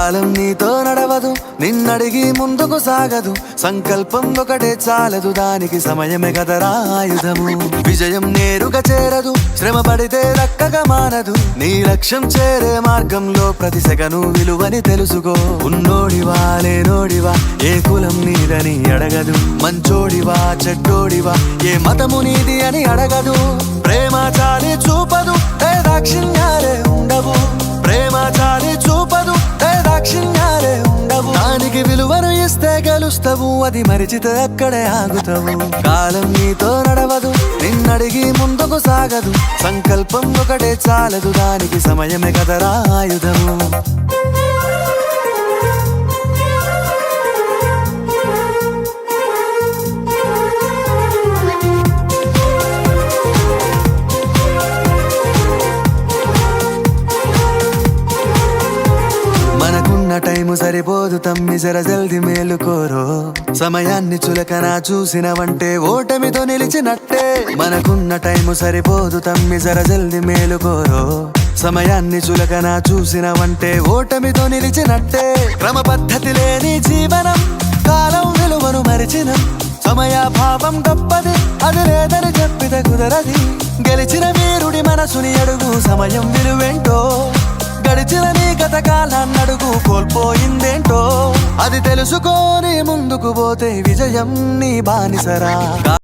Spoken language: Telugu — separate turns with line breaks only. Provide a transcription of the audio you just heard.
కాలం నీతో నడవదు, నిన్నడిగి ముందుకు సాగదు. సంకల్పం ఒకటే చాలదు, దానికి సమయమే కదరా ఆయుధము. విజయం నేరుగా చేరదు, శ్రమ పడితే దక్కగా మానదు. నీ లక్ష్యం చేరే మార్గంలో ప్రతి సెకను విలువని తెలుసుకో. ఉన్నోడివా లేనోడివా, ఏ కులం నీదని అడగదు. మంచోడివా చెడ్డోడివా, ఏ మతము నీది అని అడగదు. ప్రేమ చాలి చూపదు, ఏ దాక్షిణ్యాలే ఉండవు. ప్రేమ చాలి చూపదు, ఏ దాక్షిణ్యాలే ఉండవు. దానికి విలువను ఇస్తే గెలుస్తావు, అది మరిచితే అక్కడే ఆగుతావు. కాలం నీతో నడవదు, నిన్నడిగి ముందుకు సాగదు. సంకల్పం ఒకటే చాలదు, దానికి సమయమే కదరా ఆయుధము. టైము సరిపోదు తమ్మి, జర జల్ది మేలుకోరో. సమయాన్ని చులకన చూసినవంటే ఓటమితో నిలిచినట్టే. మనకున్న టైము సరిపోదు తమ్మి, జర జల్ది మేలుకోరో. సమయాన్ని చులకన చూసినవంటే ఓటమితో నిలిచినట్టే. క్రమ పద్ధతి లేని జీవనం, కాలం విలువను మరిచినం. సమయాభావం గొప్పది, అది లేదని చెప్పితే కుదరది. గెలిచిన వీరుడి మనసుని అడుగు, సమయం విలువేంటో. గడిచిన నీ గత కాలాన్నడుగు, కోల్పోయిందేంటో. అది తెలుసుకొని ముందుకు పోతే విజయం నీ బానిసరా.